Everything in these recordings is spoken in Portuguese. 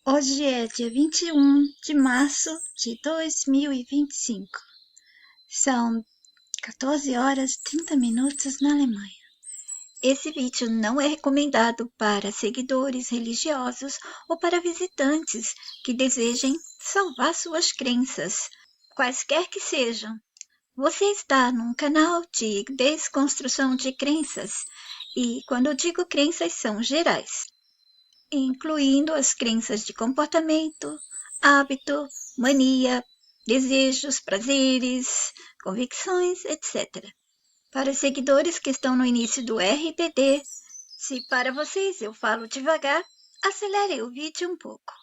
Hoje é dia 21 de março de 2025. São 14 horas e 30 minutos na Alemanha. Esse vídeo não é recomendado para seguidores religiosos ou para visitantes que desejem salvar suas crenças, quaisquer que sejam. Você está num canal de desconstrução de crenças, e quando eu digo crenças são gerais, incluindo as crenças de comportamento, hábito, mania, desejos, prazeres, convicções, etc. Para os seguidores que estão no início do RPD, se para vocês eu falo devagar, acelere o vídeo um pouco.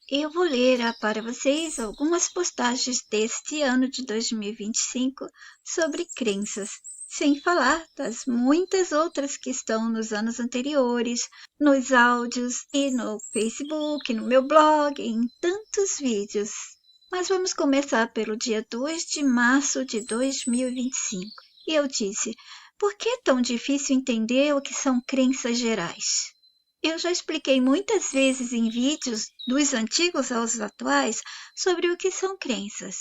Eu vou ler para vocês algumas postagens deste ano de 2025 sobre crenças, sem falar das muitas outras que estão nos anos anteriores, nos áudios e no Facebook, no meu blog, em tantos vídeos. Mas vamos começar pelo dia 2 de março de 2025. E eu disse, por que é tão difícil entender o que são crenças gerais? Eu já expliquei muitas vezes em vídeos, dos antigos aos atuais, sobre o que são crenças.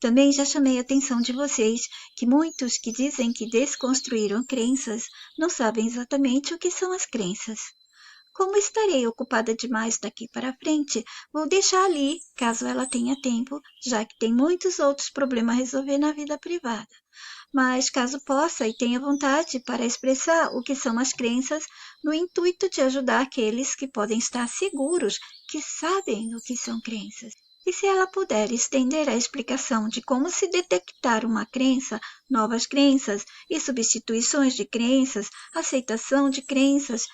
Também já chamei a atenção de vocês que muitos que dizem que desconstruíram crenças não sabem exatamente o que são as crenças. Como estarei ocupada demais daqui para frente, vou deixar ali, caso ela tenha tempo, já que tem muitos outros problemas a resolver na vida privada. Mas caso possa e tenha vontade para expressar o que são as crenças, no intuito de ajudar aqueles que podem estar seguros que sabem o que são crenças. E se ela puder estender a explicação de como se detectar uma crença, novas crenças e substituições de crenças, aceitação de crenças,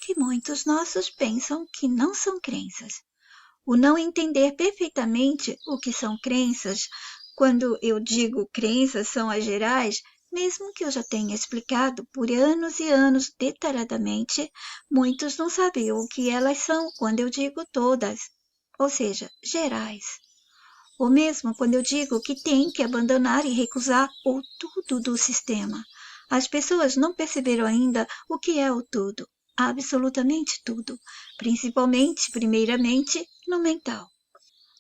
que muitos nossos pensam que não são crenças. O não entender perfeitamente o que são crenças, quando eu digo crenças são as gerais, mesmo que eu já tenha explicado por anos e anos detalhadamente, muitos não sabiam o que elas são quando eu digo todas, ou seja, gerais. Ou mesmo quando eu digo que tem que abandonar e recusar o tudo do sistema. As pessoas não perceberam ainda o que é o tudo, absolutamente tudo, principalmente, primeiramente, no mental.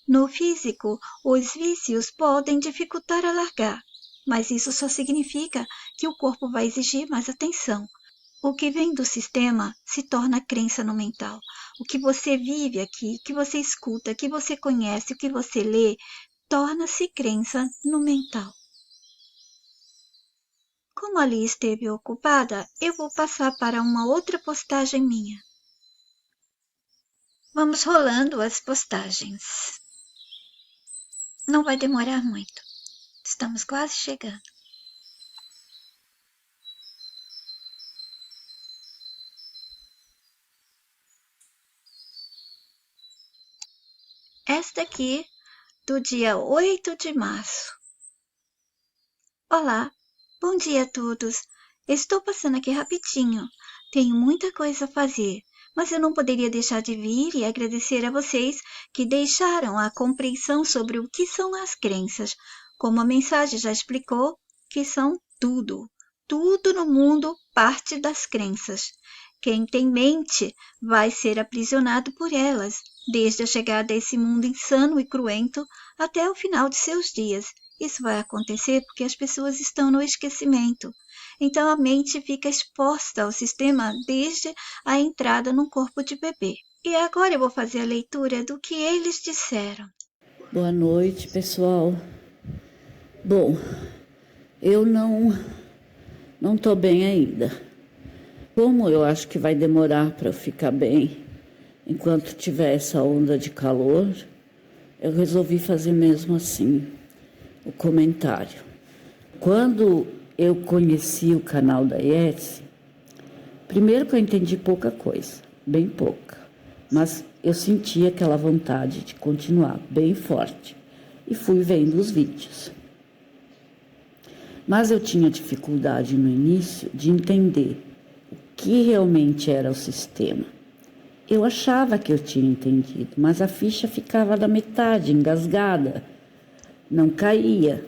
No físico, os vícios podem dificultar a largar, mas isso só significa que o corpo vai exigir mais atenção. O que vem do sistema se torna crença no mental. O que você vive aqui, o que você escuta, o que você conhece, o que você lê, torna-se crença no mental. Como ali esteve ocupada, eu vou passar para uma outra postagem minha. Vamos rolando as postagens. Não vai demorar muito. Estamos quase chegando. Esta aqui, do dia 8 de março. Olá, bom dia a todos. Estou passando aqui rapidinho. Tenho muita coisa a fazer, mas eu não poderia deixar de vir e agradecer a vocês que deixaram a compreensão sobre o que são as crenças. Como a mensagem já explicou, que são tudo. Tudo no mundo parte das crenças. Quem tem mente vai ser aprisionado por elas, desde a chegada a esse mundo insano e cruento até o final de seus dias. Isso vai acontecer porque as pessoas estão no esquecimento. Então a mente fica exposta ao sistema desde a entrada no corpo de bebê. E agora eu vou fazer a leitura do que eles disseram. Boa noite, pessoal. Bom, eu não estou bem ainda. Como eu acho que vai demorar para eu ficar bem, enquanto tiver essa onda de calor, eu resolvi fazer mesmo assim o comentário. Quando eu conheci o canal da Yetzi, primeiro que eu entendi pouca coisa, bem pouca, mas eu senti aquela vontade de continuar bem forte e fui vendo os vídeos. Mas eu tinha dificuldade no início de entender o que realmente era o sistema. Eu achava que eu tinha entendido, mas a ficha ficava da metade, engasgada, não caía.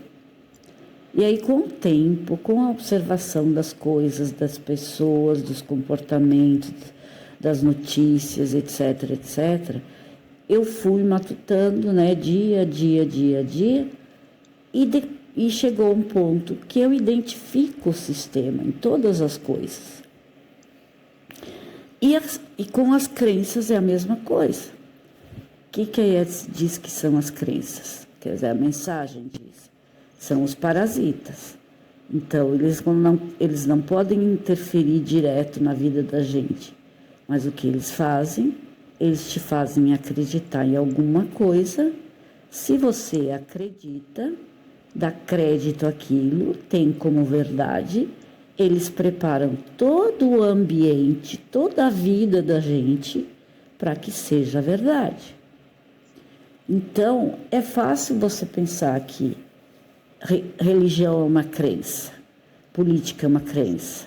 E aí, com o tempo, com a observação das coisas, das pessoas, dos comportamentos, das notícias, etc., etc., eu fui matutando, né, dia a dia, e chegou um ponto que eu identifico o sistema em todas as coisas. E com as crenças é a mesma coisa. O que a Yeats diz que são as crenças? Quer dizer, a mensagem diz, são os parasitas. Então, eles não podem interferir direto na vida da gente, mas o que eles fazem? Eles te fazem acreditar em alguma coisa. Se você acredita, dá crédito àquilo, tem como verdade, eles preparam todo o ambiente, toda a vida da gente para que seja verdade. Então, é fácil você pensar que religião é uma crença, política é uma crença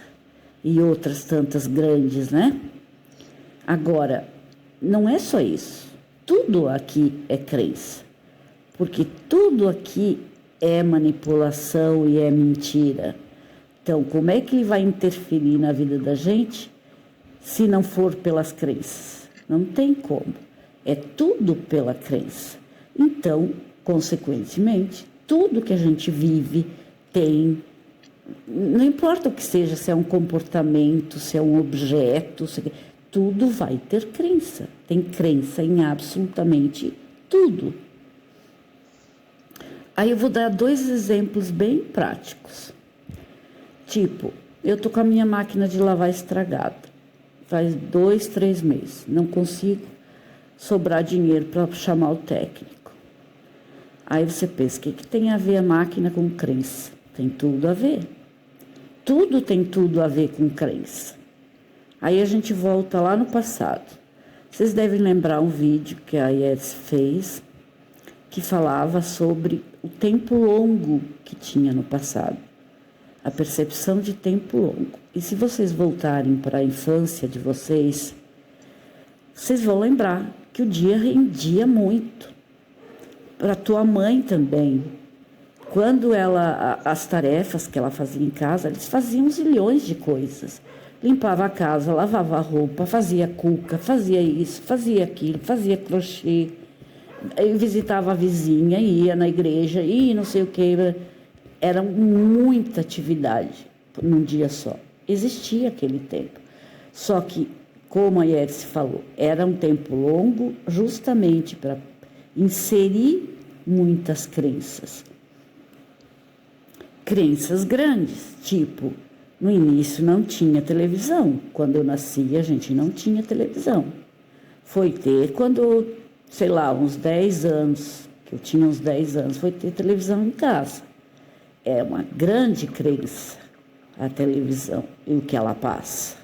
e outras tantas grandes, né? Agora, não é só isso. Tudo aqui é crença, porque tudo aqui é manipulação e é mentira. Então, como é que ele vai interferir na vida da gente se não for pelas crenças? Não tem como. É tudo pela crença. Então, consequentemente, tudo que a gente vive tem, não importa o que seja, se é um comportamento, se é um objeto, tudo vai ter crença. Tem crença em absolutamente tudo. Aí eu vou dar 2 exemplos bem práticos. Tipo, eu tô com a minha máquina de lavar estragada. Faz 2, 3 meses. Não consigo sobrar dinheiro para chamar o técnico. Aí você pensa, o que tem a ver a máquina com crença? Tem tudo a ver. Tudo tem tudo a ver com crença. Aí a gente volta lá no passado. Vocês devem lembrar um vídeo que a Yeats fez, que falava sobre o tempo longo que tinha no passado. A percepção de tempo longo. E se vocês voltarem para a infância de vocês, vocês vão lembrar que o dia rendia muito. Para tua mãe também. Quando as tarefas que ela fazia em casa, eles faziam zilhões de coisas. Limpava a casa, lavava a roupa, fazia cuca, fazia isso, fazia aquilo, fazia crochê. Visitava a vizinha, ia na igreja, e não sei o que. Era muita atividade num dia só. Existia aquele tempo. Só que, como a Yeats falou, era um tempo longo justamente para inserir muitas crenças. Crenças grandes, tipo, no início não tinha televisão. Quando eu nasci, a gente não tinha televisão. Foi ter quando, sei lá, uns 10 anos, que eu tinha uns 10 anos, foi ter televisão em casa. É uma grande crença a televisão e o que ela passa.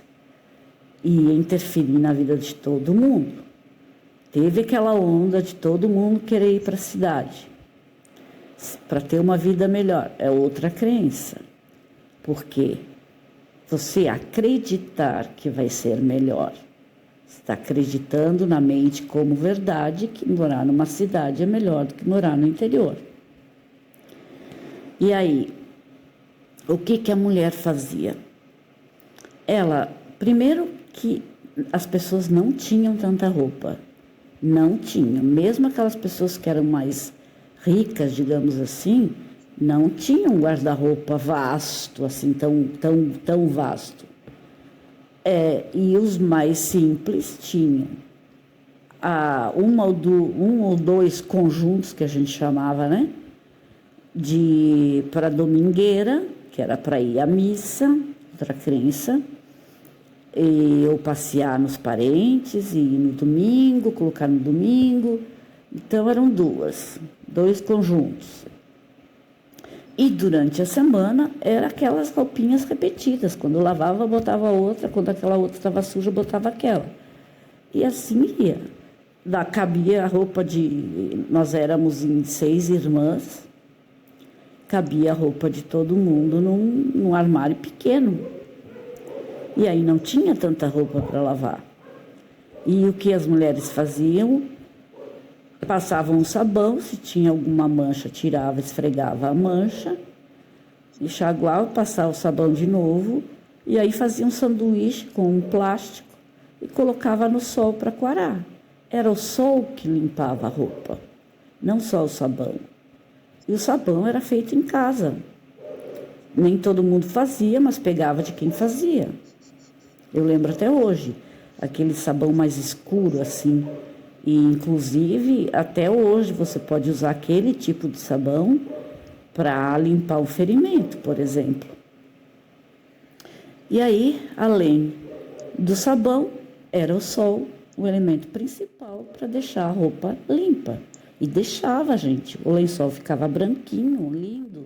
E interferir na vida de todo mundo. Teve aquela onda de todo mundo querer ir para a cidade para ter uma vida melhor. É outra crença. Porque você acreditar que vai ser melhor, está acreditando na mente como verdade que morar numa cidade é melhor do que morar no interior. E aí, o que a mulher fazia? Ela, primeiro que as pessoas não tinham tanta roupa. Não tinham. Mesmo aquelas pessoas que eram mais ricas, digamos assim, não tinham um guarda-roupa vasto, assim, tão vasto. E os mais simples tinham um ou dois conjuntos, que a gente chamava, né? Para domingueira, que era para ir à missa, outra crença, ou passear nos parentes, e ir no domingo, colocar no domingo. Então eram dois conjuntos. E durante a semana era aquelas roupinhas repetidas. Quando lavava, botava outra, quando aquela outra estava suja, botava aquela. E assim ia. Cabia a roupa nós éramos em 6 irmãs, cabia a roupa de todo mundo num armário pequeno. E aí não tinha tanta roupa para lavar. E o que as mulheres faziam? Passavam um sabão, se tinha alguma mancha, tirava, esfregava a mancha, enxaguava, passava o sabão de novo, e aí fazia um sanduíche com um plástico e colocava no sol para coarar. Era o sol que limpava a roupa, não só o sabão. E o sabão era feito em casa. Nem todo mundo fazia, mas pegava de quem fazia. Eu lembro até hoje, aquele sabão mais escuro assim. E inclusive até hoje você pode usar aquele tipo de sabão para limpar o ferimento, por exemplo. E aí, além do sabão, era o sol o elemento principal para deixar a roupa limpa. E deixava, gente. O lençol ficava branquinho, lindo.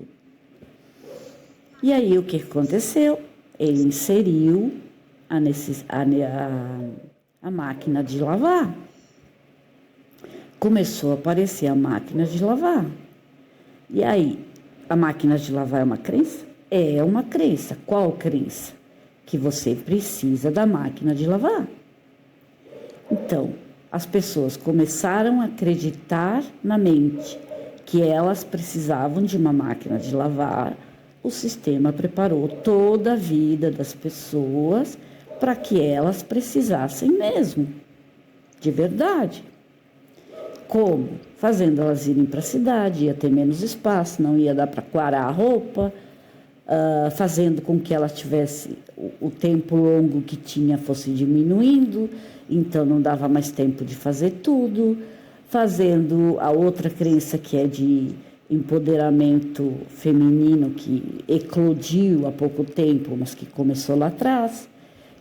E aí, o que aconteceu? Ele inseriu a máquina de lavar. Começou a aparecer a máquina de lavar. E aí, a máquina de lavar é uma crença? É uma crença. Qual crença? Que você precisa da máquina de lavar. Então, as pessoas começaram a acreditar na mente que elas precisavam de uma máquina de lavar. O sistema preparou toda a vida das pessoas para que elas precisassem mesmo, de verdade. Como? Fazendo elas irem para a cidade, ia ter menos espaço, não ia dar para quarar a roupa, fazendo com que ela tivesse o tempo longo que tinha fosse diminuindo, então não dava mais tempo de fazer tudo, fazendo a outra crença que é de empoderamento feminino que eclodiu há pouco tempo, mas que começou lá atrás,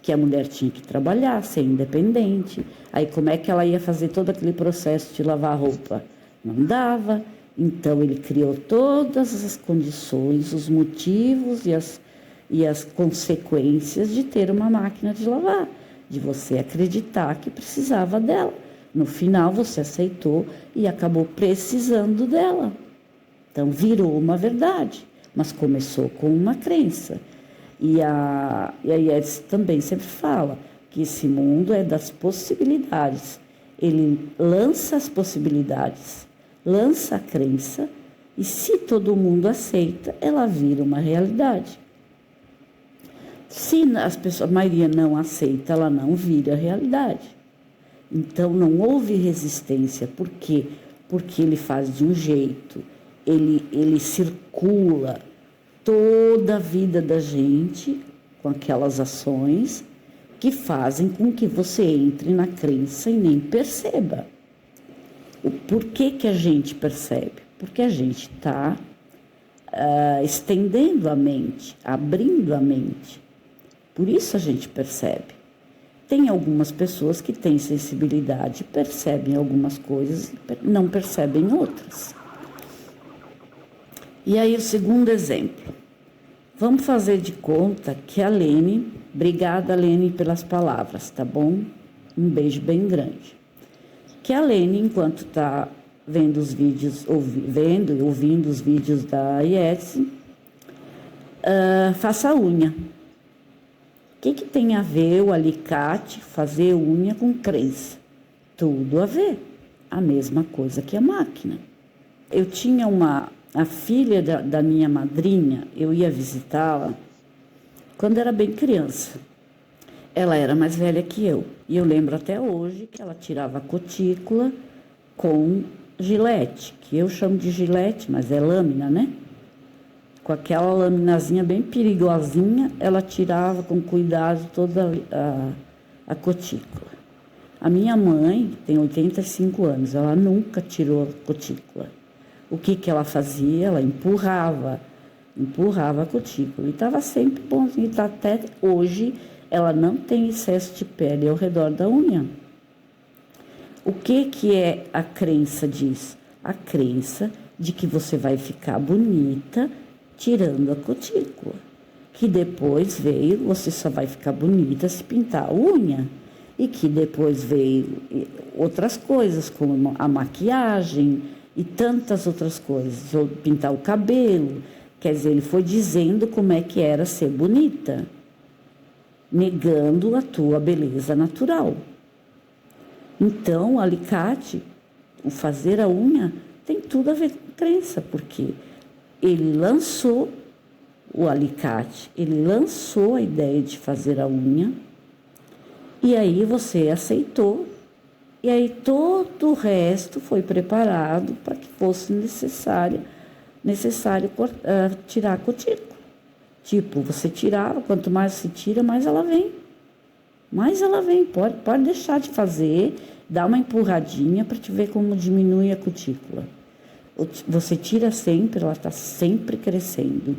que a mulher tinha que trabalhar, ser independente. Aí como é que ela ia fazer todo aquele processo de lavar a roupa? Não dava. Então ele criou todas as condições, os motivos e as consequências de ter uma máquina de lavar, de você acreditar que precisava dela. No final você aceitou e acabou precisando dela. Então virou uma verdade, mas começou com uma crença. E a Yeats também sempre fala que esse mundo é das possibilidades. Ele lança as possibilidades, lança a crença, e se todo mundo aceita, ela vira uma realidade. Se a maioria não aceita, ela não vira realidade. Então não houve resistência. Por quê? Porque ele faz de um jeito, ele circula toda a vida da gente com aquelas ações que fazem com que você entre na crença e nem perceba. Por que a gente percebe? Porque a gente está estendendo a mente, abrindo a mente. Por isso a gente percebe. Tem algumas pessoas que têm sensibilidade, percebem algumas coisas, não percebem outras. E aí o segundo exemplo. Vamos fazer de conta que a Lene, obrigada Lene pelas palavras, tá bom? Um beijo bem grande. Que a Lene, enquanto está vendo os vídeos, vendo e ouvindo os vídeos da Yeats, faça a unha. O que tem a ver o alicate, fazer unha com crença? Tudo a ver. A mesma coisa que a máquina. Eu tinha a filha da minha madrinha, eu ia visitá-la quando era bem criança. Ela era mais velha que eu. E eu lembro até hoje que ela tirava a cutícula com gilete, que eu chamo de gilete, mas é lâmina, né? Com aquela laminazinha bem perigosinha, ela tirava com cuidado toda a cutícula. A minha mãe tem 85 anos, ela nunca tirou a cutícula. O que ela fazia? Ela empurrava a cutícula. E estava sempre bonzinho. Até hoje, ela não tem excesso de pele ao redor da unha. O que é a crença disso? A crença de que você vai ficar bonita tirando a cutícula. Que depois veio, você só vai ficar bonita se pintar a unha. E que depois veio outras coisas, como a maquiagem e tantas outras coisas, ou pintar o cabelo. Quer dizer, ele foi dizendo como é que era ser bonita, negando a tua beleza natural. Então, o alicate, o fazer a unha, tem tudo a ver com crença, porque ele lançou o alicate, ele lançou a ideia de fazer a unha, e aí você aceitou E aí todo o resto foi preparado para que fosse necessário tirar a cutícula. Tipo, você tirava, quanto mais se tira, mais ela vem. Mais ela vem, pode deixar de fazer, dá uma empurradinha para te ver como diminui a cutícula. Você tira sempre, ela está sempre crescendo.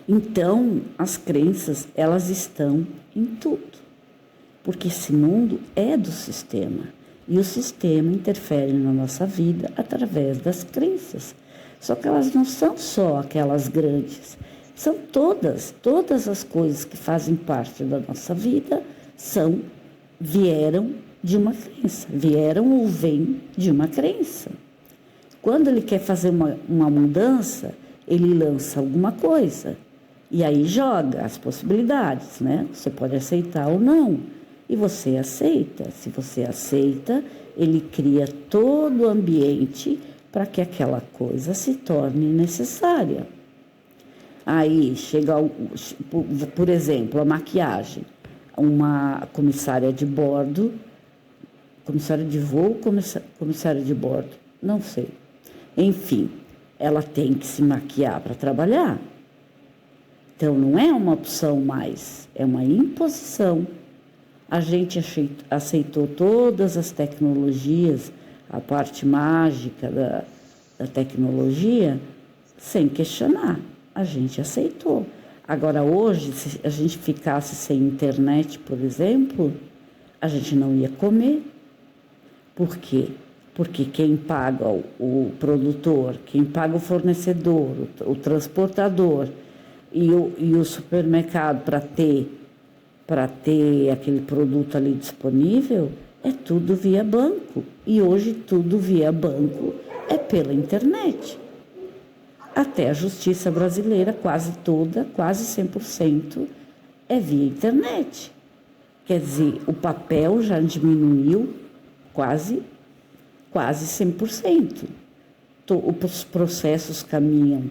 Então, as crenças, elas estão em tudo. Porque esse mundo é do sistema. E o sistema interfere na nossa vida através das crenças. Só que elas não são só aquelas grandes. São todas as coisas que fazem parte da nossa vida vieram de uma crença. Vieram ou vêm de uma crença. Quando ele quer fazer uma mudança, ele lança alguma coisa. E aí joga as possibilidades, né? Você pode aceitar ou não. E você aceita. Se você aceita, ele cria todo o ambiente para que aquela coisa se torne necessária. Aí chega, por exemplo, a maquiagem. Uma comissária de bordo, comissária de voo, comissária de bordo, não sei. Enfim, ela tem que se maquiar para trabalhar. Então, não é uma opção mais, é uma imposição. A gente aceitou todas as tecnologias, a parte mágica da tecnologia, sem questionar. A gente aceitou. Agora, hoje, se a gente ficasse sem internet, por exemplo, a gente não ia comer. Por quê? Porque quem paga o produtor, quem paga o fornecedor, o transportador e o supermercado para ter aquele produto ali disponível, é tudo via banco. E hoje tudo via banco é pela internet. Até a justiça brasileira, quase toda, quase 100%, é via internet. Quer dizer, o papel já diminuiu quase 100%. Os processos caminham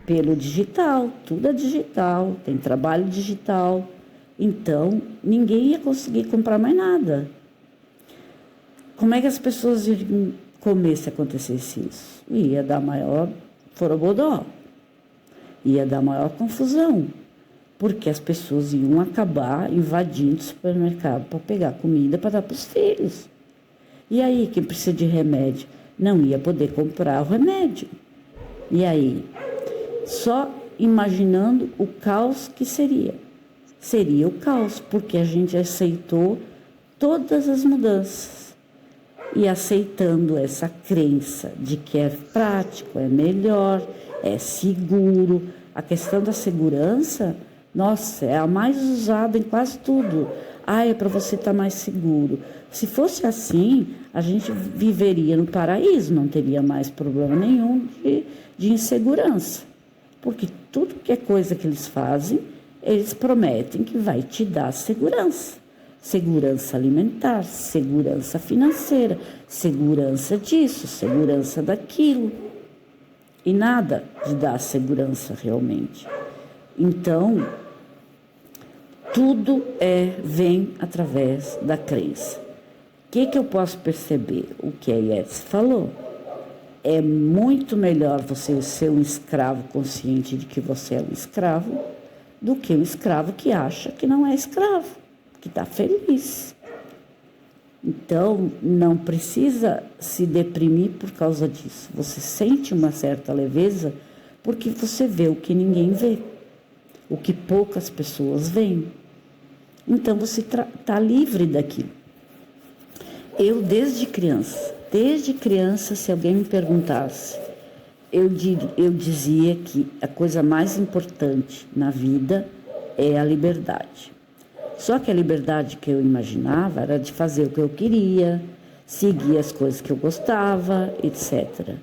pelo digital, tudo é digital, tem trabalho digital. Então, ninguém ia conseguir comprar mais nada. Como é que as pessoas iriam comer se acontecesse isso? Ia dar maior forobodó, ia dar maior confusão, porque as pessoas iam acabar invadindo o supermercado para pegar comida para dar para os filhos. E aí, quem precisa de remédio não ia poder comprar o remédio. E aí, só imaginando o caos que seria. Seria o caos, porque a gente aceitou todas as mudanças. E aceitando essa crença de que é prático, é melhor, é seguro. A questão da segurança, nossa, é a mais usada em quase tudo. É para você estar mais seguro. Se fosse assim, a gente viveria no paraíso, não teria mais problema nenhum de insegurança. Porque tudo que é coisa que eles fazem, eles prometem que vai te dar segurança. Segurança alimentar, segurança financeira, segurança disso, segurança daquilo. E nada de dar segurança realmente. Então, tudo vem através da crença. O que eu posso perceber? O que a Yetzi falou. É muito melhor você ser um escravo consciente de que você é um escravo do que um escravo que acha que não é escravo, que está feliz. Então, não precisa se deprimir por causa disso. Você sente uma certa leveza porque você vê o que ninguém vê, o que poucas pessoas veem. Então, você está livre daquilo. Eu, desde criança, se alguém me perguntasse, eu dizia que a coisa mais importante na vida é a liberdade. Só que a liberdade que eu imaginava era de fazer o que eu queria, seguir as coisas que eu gostava, etc.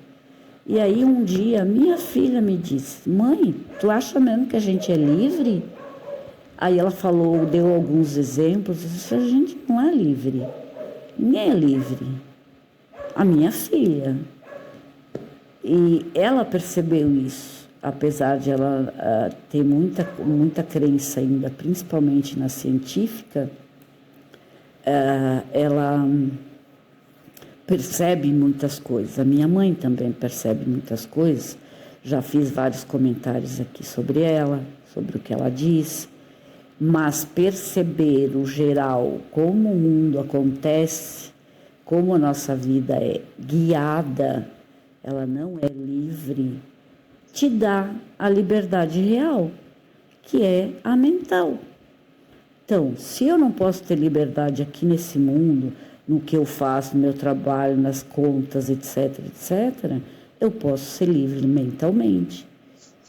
E aí um dia minha filha me disse: mãe, tu acha mesmo que a gente é livre? Aí ela falou, deu alguns exemplos, eu disse: a gente não é livre, ninguém é livre. A minha filha. E ela percebeu isso, apesar de ela ter muita crença ainda, principalmente na científica, ela percebe muitas coisas. A minha mãe também percebe muitas coisas. Já fiz vários comentários aqui sobre ela, sobre o que ela disse. Mas perceber o geral, como o mundo acontece, como a nossa vida é guiada, ela não é livre, te dá a liberdade real, que é a mental. Então, se eu não posso ter liberdade aqui nesse mundo, no que eu faço, no meu trabalho, nas contas, etc., etc., eu posso ser livre mentalmente.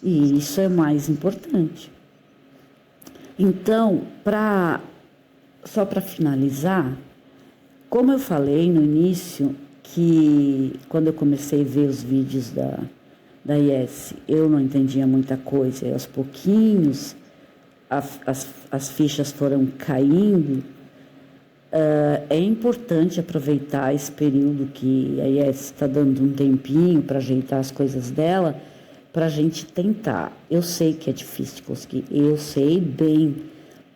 E isso é mais importante. Então, só para finalizar, como eu falei no início, que quando eu comecei a ver os vídeos da IES, eu não entendia muita coisa, e aos pouquinhos as fichas foram caindo. É importante aproveitar esse período que a IES está dando um tempinho para ajeitar as coisas dela, para a gente tentar. Eu sei que é difícil de conseguir, eu sei bem,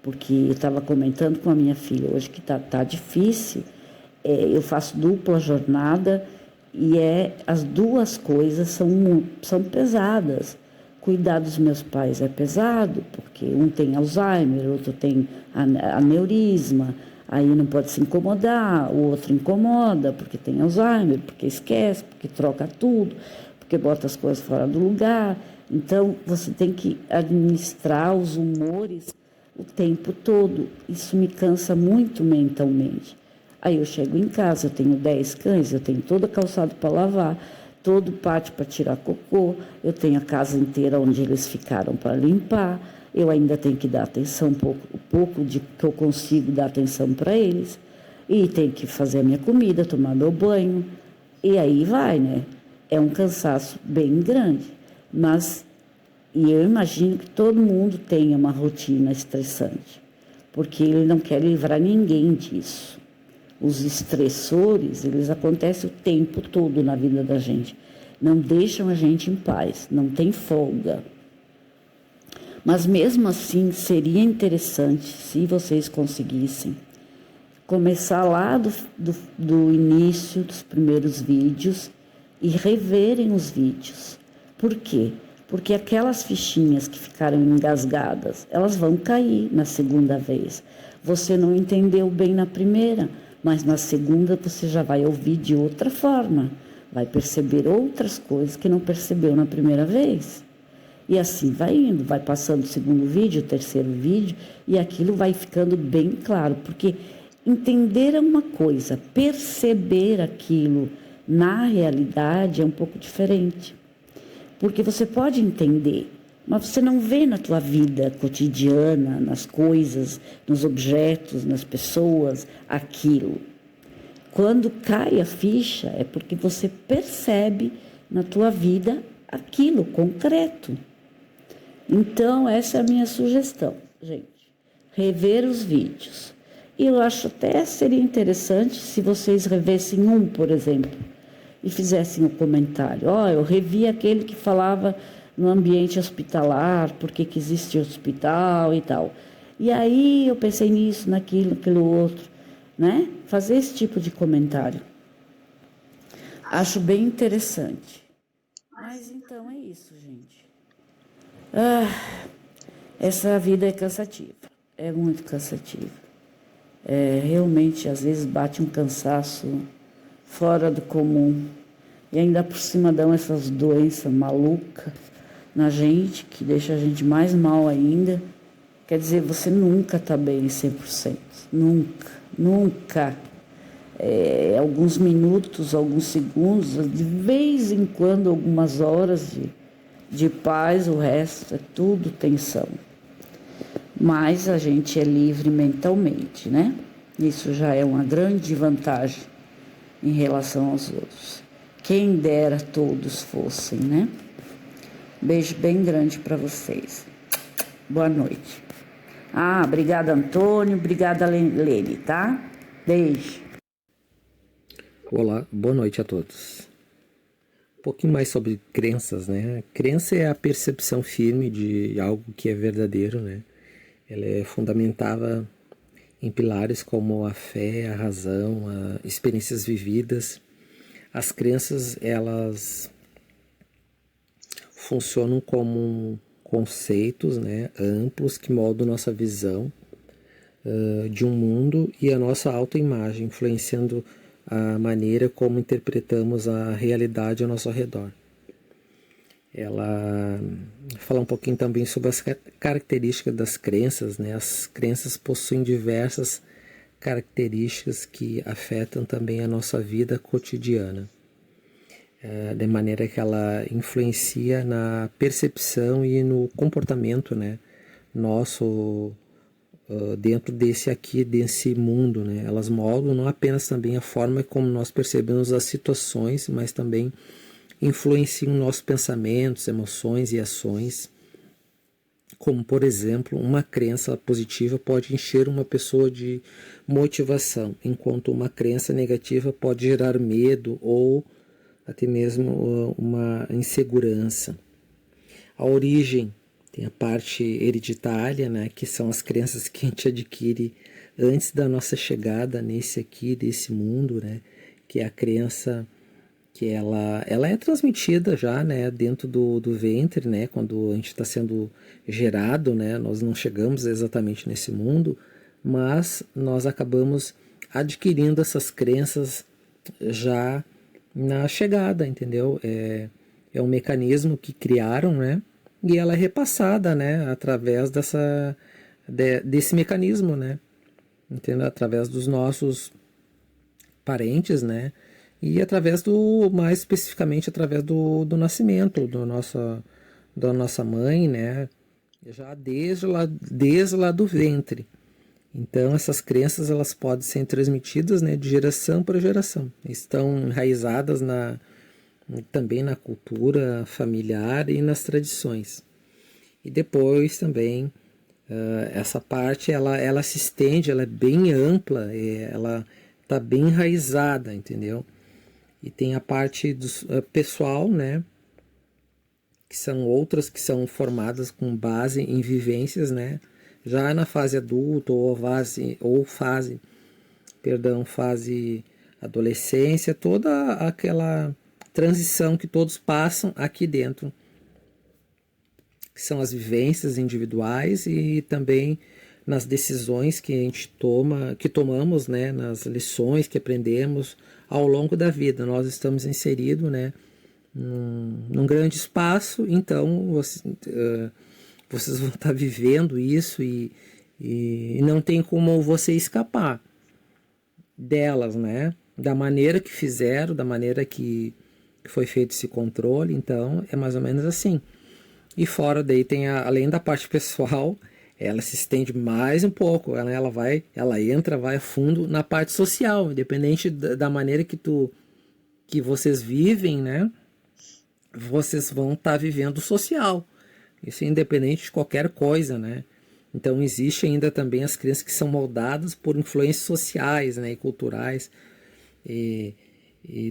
porque eu estava comentando com a minha filha hoje que tá difícil. Eu faço dupla jornada e as duas coisas são pesadas. Cuidar dos meus pais é pesado, porque um tem Alzheimer, outro tem aneurisma, aí não pode se incomodar, o outro incomoda porque tem Alzheimer, porque esquece, porque troca tudo, porque bota as coisas fora do lugar. Então, você tem que administrar os humores o tempo todo. Isso me cansa muito mentalmente. Aí eu chego em casa, eu tenho 10 cães, eu tenho toda a calçada para lavar, todo o pátio para tirar cocô, eu tenho a casa inteira onde eles ficaram para limpar, eu ainda tenho que dar atenção, o pouco de que eu consigo dar atenção para eles, e tenho que fazer a minha comida, tomar meu banho, e aí vai, né? É um cansaço bem grande, e eu imagino que todo mundo tenha uma rotina estressante, porque ele não quer livrar ninguém disso. Os estressores, eles acontecem o tempo todo na vida da gente. Não deixam a gente em paz, não tem folga. Mas mesmo assim, seria interessante se vocês conseguissem começar lá do início dos primeiros vídeos e reverem os vídeos. Por quê? Porque aquelas fichinhas que ficaram engasgadas, elas vão cair na segunda vez. Você não entendeu bem na primeira, mas na segunda você já vai ouvir de outra forma, vai perceber outras coisas que não percebeu na primeira vez. E assim vai indo, vai passando o segundo vídeo, o terceiro vídeo, e aquilo vai ficando bem claro, porque entender é uma coisa, perceber aquilo na realidade é um pouco diferente. Porque você pode entender, mas você não vê na tua vida cotidiana, nas coisas, nos objetos, nas pessoas, aquilo. Quando cai a ficha, é porque você percebe na tua vida aquilo concreto. Então, essa é a minha sugestão, gente. Rever os vídeos. E eu acho até seria interessante se vocês revessem um, por exemplo, e fizessem um comentário. Eu revi aquele que falava no ambiente hospitalar, porque que existe hospital e tal. E aí eu pensei nisso, naquilo, naquilo outro, né? Fazer esse tipo de comentário. Acho bem interessante. Mas então é isso, gente. Essa vida é cansativa, é muito cansativa. Realmente, às vezes, bate um cansaço fora do comum. E ainda por cima dão essas doenças malucas na gente, que deixa a gente mais mal ainda. Quer dizer, você nunca está bem 100%. Nunca, nunca. Alguns minutos, alguns segundos, de vez em quando, algumas horas de paz, o resto é tudo tensão. Mas a gente é livre mentalmente, né? Isso já é uma grande vantagem em relação aos outros. Quem dera todos fossem, né? Beijo bem grande para vocês. Boa noite. Obrigada, Antônio. Obrigada, Lene, tá? Beijo. Olá, boa noite a todos. Um pouquinho mais sobre crenças, né? Crença é a percepção firme de algo que é verdadeiro, né? Ela é fundamentada em pilares como a fé, a razão, experiências vividas. As crenças, elas funcionam como conceitos, né, amplos que moldam nossa visão de um mundo e a nossa autoimagem, influenciando a maneira como interpretamos a realidade ao nosso redor. Ela fala um pouquinho também sobre as características das crenças, né? As crenças possuem diversas características que afetam também a nossa vida cotidiana, de maneira que ela influencia na percepção e no comportamento, né, nosso dentro desse mundo, né? Elas moldam não apenas também a forma como nós percebemos as situações, mas também influenciam nossos pensamentos, emoções e ações. Como, por exemplo, uma crença positiva pode encher uma pessoa de motivação, enquanto uma crença negativa pode gerar medo ou até mesmo uma insegurança. A origem tem a parte hereditária, né, que são as crenças que a gente adquire antes da nossa chegada desse mundo, né, que é a crença que ela é transmitida já, né, dentro do ventre, né, quando a gente está sendo gerado, né, nós não chegamos exatamente nesse mundo, mas nós acabamos adquirindo essas crenças já na chegada, entendeu? É um mecanismo que criaram, né, e ela é repassada, né, através desse mecanismo, né, entendeu? Através dos nossos parentes, né, e mais especificamente, através do nascimento da nossa mãe, né, já desde lá do ventre. Então, essas crenças, elas podem ser transmitidas, né, de geração para geração. Estão enraizadas também na cultura familiar e nas tradições. E depois também, essa parte, ela se estende, ela é bem ampla, ela está bem enraizada, entendeu? E tem a parte pessoal, né, que são outras que são formadas com base em vivências, né, já na fase adulta fase adolescência, toda aquela transição que todos passam aqui dentro, que são as vivências individuais e também nas decisões que a gente tomamos, né, nas lições que aprendemos ao longo da vida. Nós estamos inseridos, né, num grande espaço, então vocês vão estar vivendo isso e não tem como você escapar delas, né? Da maneira que fizeram, da maneira que foi feito esse controle, então é mais ou menos assim. E fora daí tem além da parte pessoal, ela se estende mais um pouco, ela entra, vai a fundo na parte social, independente da maneira que vocês vivem, né? Vocês vão estar vivendo social. Isso é independente de qualquer coisa, né? Então existe ainda também as crenças que são moldadas por influências sociais, né, e culturais. E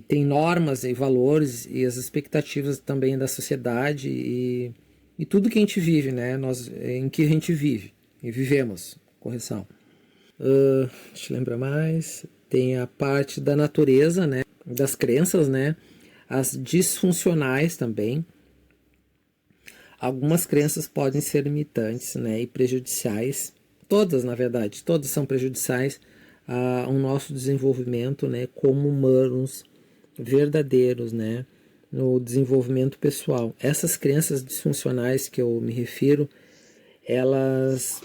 tem normas e valores e as expectativas também da sociedade e tudo que a gente vive, né? Em que a gente vive e vivemos. Correção. Deixa eu lembrar mais. Tem a parte da natureza, né? Das crenças, né? As disfuncionais também. Algumas crenças podem ser limitantes, né, e prejudiciais. Todas, na verdade, todas são prejudiciais ao nosso desenvolvimento, né, como humanos verdadeiros, né, no desenvolvimento pessoal. Essas crenças disfuncionais que eu me refiro, elas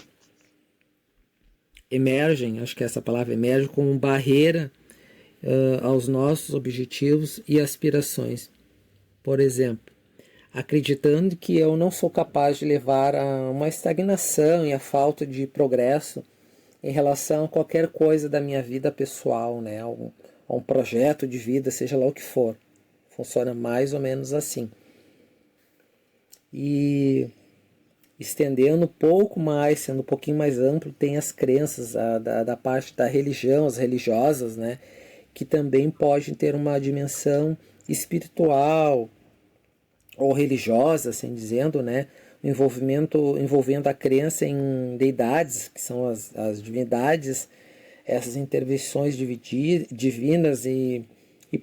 emergem, acho que essa palavra emerge como barreira aos nossos objetivos e aspirações. Por exemplo, acreditando que eu não sou capaz de levar a uma estagnação e a falta de progresso em relação a qualquer coisa da minha vida pessoal, né? A um projeto de vida, seja lá o que for. Funciona mais ou menos assim. E estendendo um pouco mais, sendo um pouquinho mais amplo, tem as crenças da parte da religião, as religiosas, né? Que também podem ter uma dimensão espiritual, ou religiosa, assim dizendo, né, envolvendo a crença em deidades, que são as divindades, essas intervenções divinas e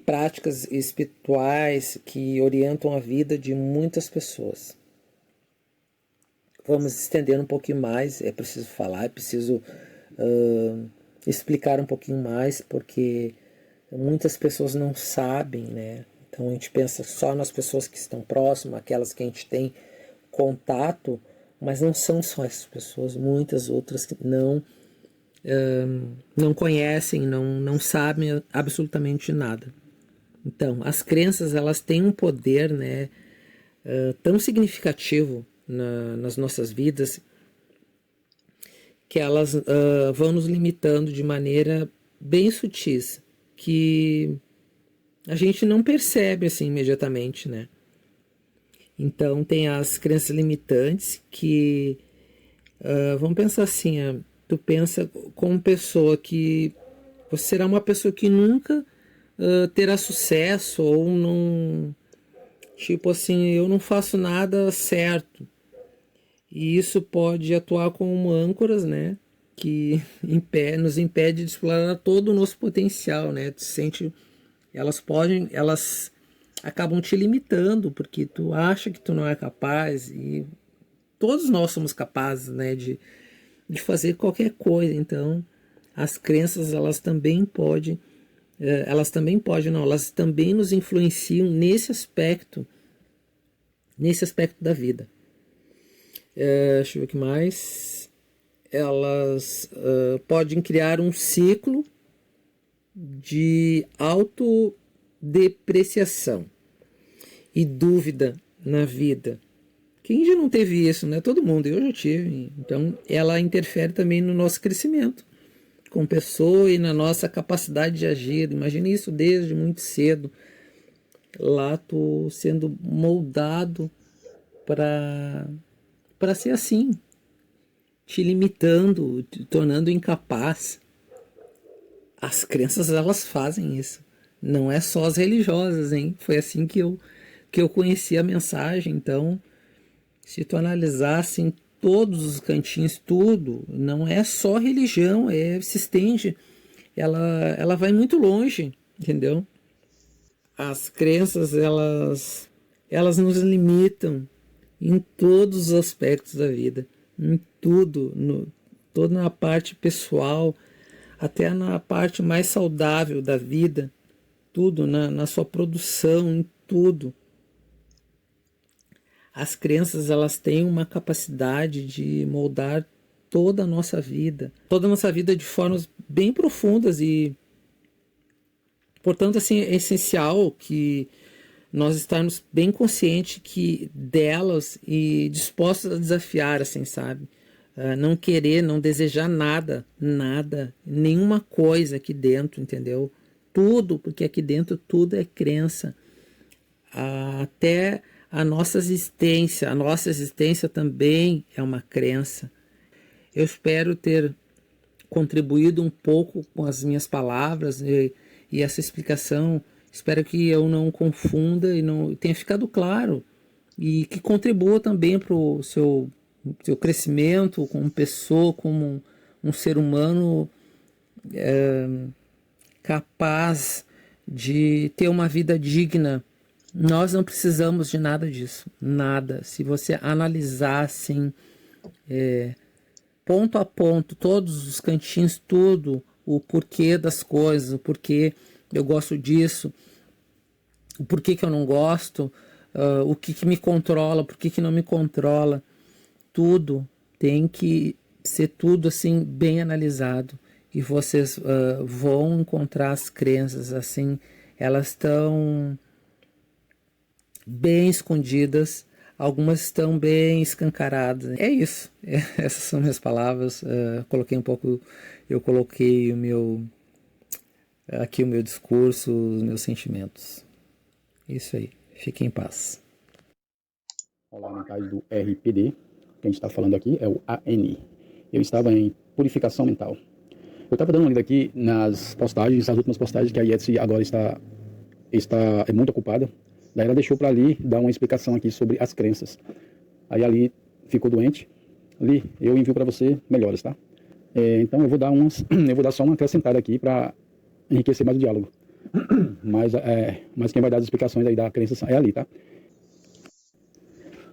práticas espirituais que orientam a vida de muitas pessoas. Vamos estender um pouquinho mais, é preciso falar, é preciso explicar um pouquinho mais, porque muitas pessoas não sabem, né? Então a gente pensa só nas pessoas que estão próximas, aquelas que a gente tem contato, mas não são só essas pessoas, muitas outras que não conhecem, não sabem absolutamente nada. Então, as crenças, elas têm um poder, né, tão significativo nas nossas vidas, que elas vão nos limitando de maneira bem sutis, que a gente não percebe assim imediatamente, né? Então tem as crenças limitantes que, vamos pensar assim, tu pensa como pessoa que você será uma pessoa que nunca terá sucesso, ou não, tipo assim, eu não faço nada certo. E isso pode atuar como âncoras, né? Que nos impede de explorar todo o nosso potencial, né? Tu sente, elas acabam te limitando, porque tu acha que tu não é capaz, e todos nós somos capazes, né? De fazer qualquer coisa. Então, as crenças, elas também nos influenciam nesse aspecto da vida. Deixa eu ver o que mais. Elas podem criar um ciclo de autodepreciação e dúvida na vida. Quem já não teve isso, né? Todo mundo, eu já tive. Então, ela interfere também no nosso crescimento como pessoa e na nossa capacidade de agir. Imagina isso desde muito cedo. Lá tu sendo moldado para ser assim, te limitando, te tornando incapaz. As crenças, elas fazem isso. Não é só as religiosas, hein? Foi assim que eu conheci a mensagem. Então, se tu analisar assim, todos os cantinhos, tudo, não é só religião, se estende. Ela vai muito longe, entendeu? As crenças, elas nos limitam em todos os aspectos da vida, em tudo, toda na parte pessoal, até na parte mais saudável da vida, tudo, na sua produção, em tudo. As crenças, elas têm uma capacidade de moldar toda a nossa vida de formas bem profundas, e, portanto, assim, é essencial que nós estarmos bem conscientes delas e dispostos a desafiar, assim, sabe? Não querer, não desejar nada, nenhuma coisa aqui dentro, entendeu? Tudo, porque aqui dentro tudo é crença. Até a nossa existência também é uma crença. Eu espero ter contribuído um pouco com as minhas palavras e essa explicação. Espero que eu não confunda e não tenha ficado claro, e que contribua também para o seu crescimento como pessoa, como um ser humano capaz de ter uma vida digna. Nós não precisamos de nada disso, nada. Se você analisar assim, ponto a ponto, todos os cantinhos, tudo, o porquê das coisas, o porquê eu gosto disso, o porquê que eu não gosto, o que me controla, por que não me controla, tudo tem que ser tudo assim bem analisado, e vocês vão encontrar as crenças assim, elas estão bem escondidas, algumas estão bem escancaradas. É isso, essas são minhas palavras. Eu coloquei o meu discurso, os meus sentimentos. Isso aí, fiquem em paz. Olá, mentais do RPD. Que a gente está falando aqui é o AN. Eu estava em purificação mental. Eu estava dando uma lida aqui nas postagens, as últimas postagens, que a Yetsi agora está muito ocupada. Daí ela deixou para ali dar uma explicação aqui sobre as crenças. Aí ali ficou doente, ali eu envio para você melhoras, tá? Então eu vou dar só uma acrescentada aqui para enriquecer mais o diálogo. Mas quem vai dar as explicações aí da crença é ali, tá?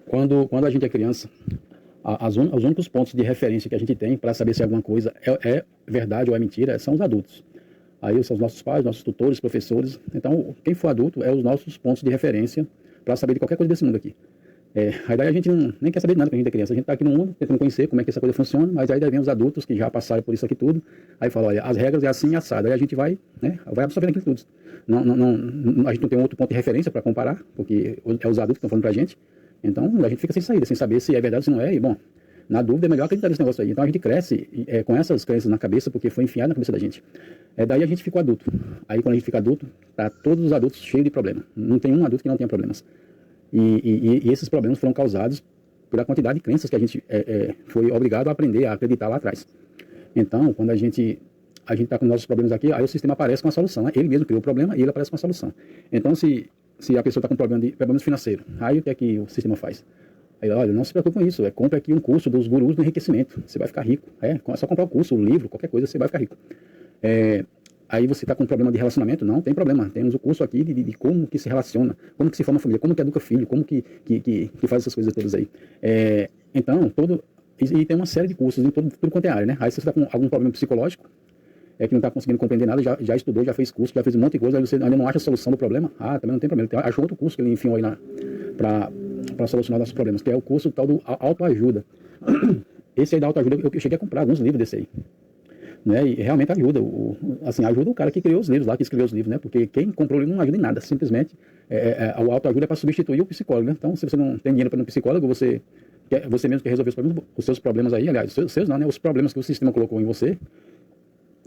Quando a gente é criança, os únicos pontos de referência que a gente tem para saber se alguma coisa é verdade ou é mentira são os adultos. Aí são os nossos pais, nossos tutores, professores. Então, quem for adulto é os nossos pontos de referência para saber de qualquer coisa desse mundo aqui. Aí daí a gente nem quer saber de nada quando a gente é criança. A gente está aqui no mundo tentando conhecer como é que essa coisa funciona, mas aí daí vem os adultos que já passaram por isso aqui tudo. Aí fala, olha, as regras é assim e assado. Aí a gente vai absorvendo aquilo tudo. A gente não tem outro ponto de referência para comparar, porque é os adultos que estão falando para a gente. Então a gente fica sem saída, sem saber se é verdade ou se não é. E bom, na dúvida é melhor acreditar nesse negócio aí. Então a gente cresce com essas crenças na cabeça, porque foi enfiado na cabeça da gente. Daí a gente ficou adulto. Aí quando a gente fica adulto, tá todos os adultos cheios de problema. Não tem um adulto que não tenha problemas. E esses problemas foram causados pela quantidade de crenças que a gente foi obrigado a aprender a acreditar lá atrás. Então, quando a gente está com nossos problemas aqui, aí o sistema aparece com a solução. Né? Ele mesmo criou o problema e ele aparece com a solução. Então, se a pessoa está com problemas financeiros, aí o que é que o sistema faz? Aí, olha, não se preocupe com isso, compre aqui um curso dos gurus do enriquecimento, você vai ficar rico. É só comprar o curso, o livro, qualquer coisa, você vai ficar rico. Aí você está com um problema de relacionamento? Não, tem problema. Temos o curso aqui de como que se relaciona, como que se forma família, como que educa filho, como que faz essas coisas todas aí. Então, e tem uma série de cursos em tudo quanto é área, né? Aí você está com algum problema psicológico, que não está conseguindo compreender nada, já estudou, já fez curso, já fez um monte de coisa, aí você ainda não acha a solução do problema? Também não tem problema. Achou outro curso que ele enfiou aí para solucionar nossos problemas, que é o curso tal do autoajuda. Esse aí da autoajuda, eu cheguei a comprar alguns livros desse aí. Né, e realmente ajuda, ajuda o cara que criou os livros lá, que escreveu os livros, né, porque quem comprou o livro não ajuda em nada, simplesmente o autoajuda é para substituir o psicólogo, né? Então se você não tem dinheiro para ir no psicólogo, você mesmo quer resolver os seus problemas aí, aliás, os seus não, né, os problemas que o sistema colocou em você,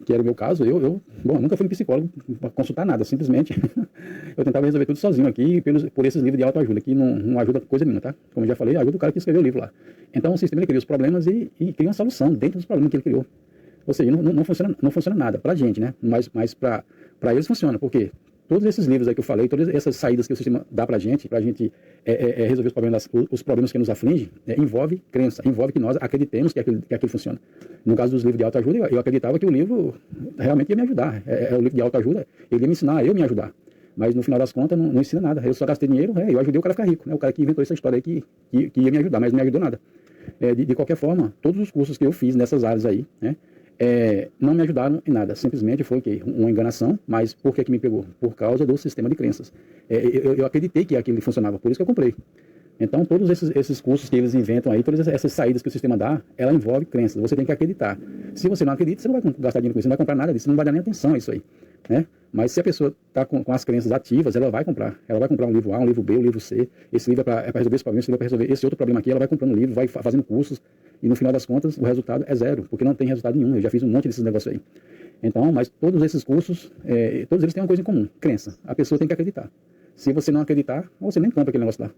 que era o meu caso, eu nunca fui no psicólogo para consultar nada, simplesmente eu tentava resolver tudo sozinho aqui, por esses livros de autoajuda, que não ajuda coisa nenhuma, tá? Como eu já falei, ajuda o cara que escreveu o livro lá. Então o sistema ele cria os problemas e cria uma solução dentro dos problemas que ele criou. Ou seja, não funciona nada pra gente, né? Mas pra eles funciona, porque todos esses livros aí que eu falei, todas essas saídas que o sistema dá pra gente resolver os problemas que nos afligem, envolve crença, envolve que nós acreditemos que aquilo funciona. No caso dos livros de autoajuda, eu acreditava que o livro realmente ia me ajudar. O livro de autoajuda, ele ia me ensinar a eu me ajudar. Mas no final das contas não ensina nada. Eu só gastei dinheiro, eu ajudei o cara a ficar rico, né? O cara que inventou essa história aí que ia me ajudar, mas não me ajudou nada. De qualquer forma, todos os cursos que eu fiz nessas áreas aí, né? Não me ajudaram em nada, simplesmente foi uma enganação, mas por que me pegou? Por causa do sistema de crenças. Eu acreditei que aquilo funcionava, por isso que eu comprei. Então, todos esses cursos que eles inventam aí, todas essas saídas que o sistema dá, ela envolve crenças, você tem que acreditar. Se você não acredita, você não vai gastar dinheiro com isso, você não vai comprar nada disso, você não vai dar nem atenção a isso aí. Né? Mas se a pessoa está com as crenças ativas, ela vai comprar um livro A, um livro B, um livro C, esse livro é para resolver esse problema, esse livro é para resolver esse outro problema aqui, ela vai comprando livro, vai fazendo cursos, e no final das contas o resultado é zero, porque não tem resultado nenhum. Eu já fiz um monte desses negócios aí. Então, mas todos esses cursos, todos eles têm uma coisa em comum, crença. A pessoa tem que acreditar. Se você não acreditar, você nem compra aquele negócio lá.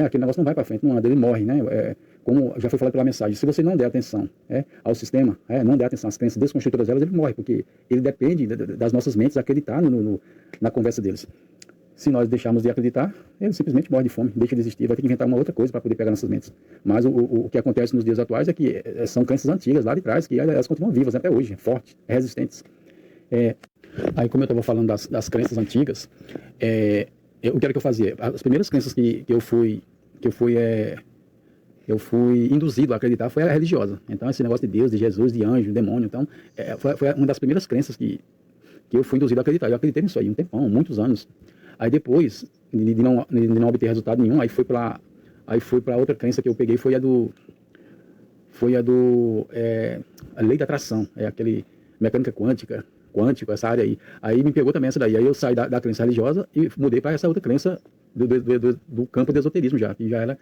Aquele negócio não vai para frente, não anda, ele morre, né? Como já foi falado pela mensagem, se você não der atenção ao sistema, não der atenção às crenças, desconstruir todas elas, ele morre, porque ele depende das nossas mentes acreditar na conversa deles. Se nós deixarmos de acreditar, ele simplesmente morre de fome, deixa de existir, vai ter que inventar uma outra coisa para poder pegar nossas mentes. Mas o que acontece nos dias atuais é que são crenças antigas lá de trás, que elas continuam vivas até hoje, fortes, resistentes. Aí, como eu estava falando das crenças antigas, o que era que eu fazia? As primeiras crenças que eu fui induzido a acreditar foi a religiosa. Então, esse negócio de Deus, de Jesus, de anjo, de demônio, então, foi uma das primeiras crenças que eu fui induzido a acreditar. Eu acreditei nisso aí um tempão, muitos anos. Aí depois, de não obter resultado nenhum, aí foi para outra crença que eu peguei, foi a lei da atração, aquele mecânica quântica, essa área aí. Aí me pegou também essa daí. Aí eu saí da crença religiosa e mudei para essa outra crença do campo do esoterismo já, que já era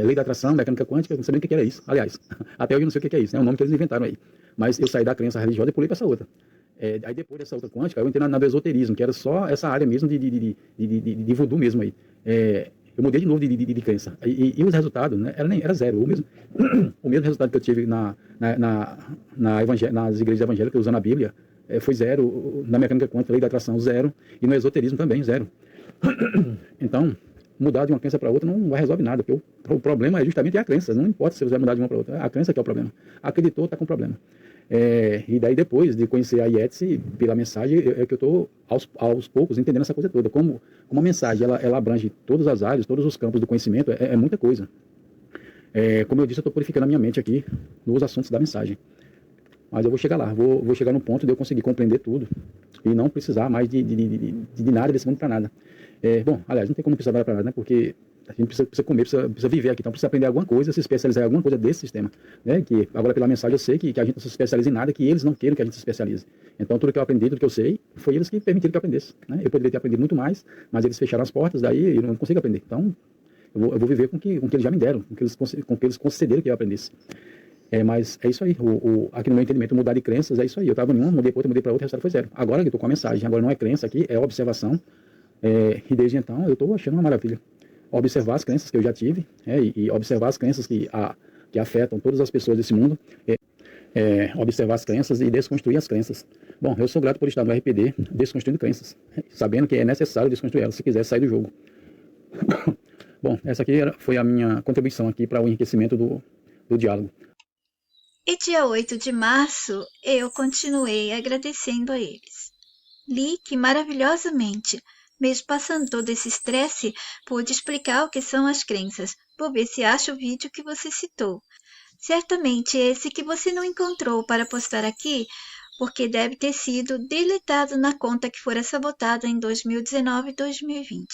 lei da atração, mecânica quântica, não sabia o que era isso. Aliás, até hoje eu não sei o que é isso, é o nome que eles inventaram aí. Mas eu saí da crença religiosa e pulei para essa outra. Aí depois dessa outra quântica, eu entrei na do esoterismo, que era só essa área mesmo de voodoo mesmo aí. Eu mudei de novo de crença. E os resultados, né, era zero. O mesmo resultado que eu tive nas igrejas evangélicas, usando a Bíblia, foi zero. Na mecânica quântica, lei da atração, zero. E no esoterismo também, zero. Então, mudar de uma crença para outra não vai resolver nada, porque o problema é justamente a crença, não importa se você vai mudar de uma para outra, é a crença que é o problema. Acreditou, está com problema. E daí depois de conhecer a IETSE pela mensagem, é que eu estou aos poucos entendendo essa coisa toda, como a mensagem ela abrange todas as áreas, todos os campos do conhecimento, é muita coisa. Como eu disse, eu estou purificando a minha mente aqui nos assuntos da mensagem. Mas eu vou chegar lá, vou chegar no ponto de eu conseguir compreender tudo e não precisar mais de nada desse mundo para nada. Bom, aliás, não tem como precisar para nada, né? Porque a gente precisa comer, precisa viver aqui, então precisa aprender alguma coisa, se especializar em alguma coisa desse sistema, né? Que agora pela mensagem eu sei que a gente não se especializa em nada, que eles não queiram que a gente se especialize. Então tudo que eu aprendi, tudo que eu sei, foi eles que permitiram que eu aprendesse, né? Eu poderia ter aprendido muito mais, mas eles fecharam as portas, daí eu não consigo aprender. Então eu vou viver com o que eles já me deram, com o que eles concederam que eu aprendesse. Mas é isso aí, aqui no meu entendimento, mudar de crenças é isso aí. Eu estava em uma, mudei para outra, o resultado foi zero. Agora que eu estou com a mensagem, agora não é crença aqui, é observação. E desde então eu estou achando uma maravilha. Observar as crenças que eu já tive, e observar as crenças que afetam todas as pessoas desse mundo, observar as crenças e desconstruir as crenças. Bom, eu sou grato por estar no RPD, desconstruindo crenças, sabendo que é necessário desconstruir elas se quiser sair do jogo. Bom, essa aqui foi a minha contribuição aqui para o enriquecimento do diálogo. E dia 8 de março, eu continuei agradecendo a eles. Li que maravilhosamente, mesmo passando todo esse estresse, pude explicar o que são as crenças. Vou ver se acha o vídeo que você citou. Certamente esse que você não encontrou para postar aqui, porque deve ter sido deletado na conta que fora sabotada em 2019 e 2020.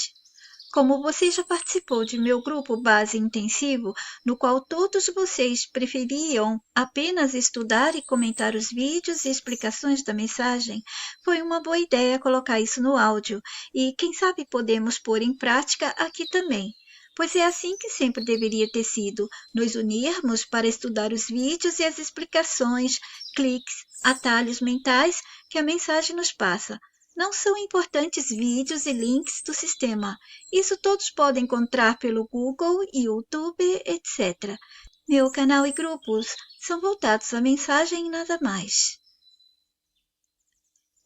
Como você já participou de meu grupo base intensivo, no qual todos vocês preferiam apenas estudar e comentar os vídeos e explicações da mensagem, foi uma boa ideia colocar isso no áudio e quem sabe podemos pôr em prática aqui também. Pois é assim que sempre deveria ter sido, nos unirmos para estudar os vídeos e as explicações, cliques, atalhos mentais que a mensagem nos passa. Não são importantes vídeos e links do sistema. Isso todos podem encontrar pelo Google, YouTube, etc. Meu canal e grupos são voltados à mensagem e nada mais.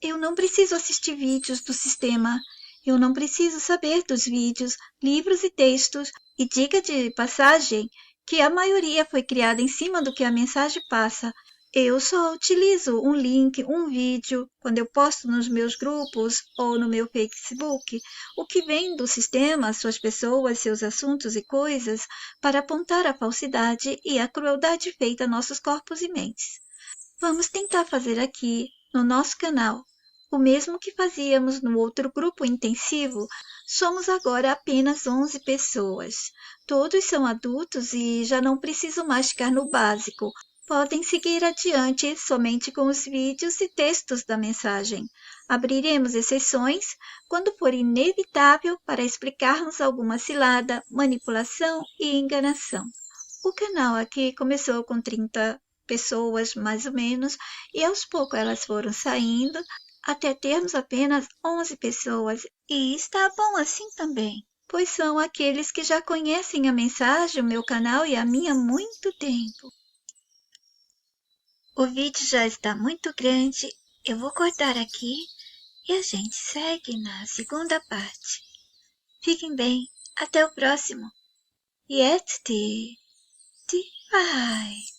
Eu não preciso assistir vídeos do sistema. Eu não preciso saber dos vídeos, livros e textos. E diga de passagem que a maioria foi criada em cima do que a mensagem passa. Eu só utilizo um link, um vídeo, quando eu posto nos meus grupos ou no meu Facebook, o que vem do sistema, suas pessoas, seus assuntos e coisas, para apontar a falsidade e a crueldade feita a nossos corpos e mentes. Vamos tentar fazer aqui, no nosso canal, o mesmo que fazíamos no outro grupo intensivo. Somos agora apenas 11 pessoas. Todos são adultos e já não precisam mais ficar no básico. Podem seguir adiante somente com os vídeos e textos da mensagem. Abriremos exceções quando for inevitável para explicarmos alguma cilada, manipulação e enganação. O canal aqui começou com 30 pessoas, mais ou menos, e aos poucos elas foram saindo, até termos apenas 11 pessoas. E está bom assim também, pois são aqueles que já conhecem a mensagem, o meu canal e a minha há muito tempo. O vídeo já está muito grande, eu vou cortar aqui e a gente segue na segunda parte. Fiquem bem, até o próximo. Yet, bye.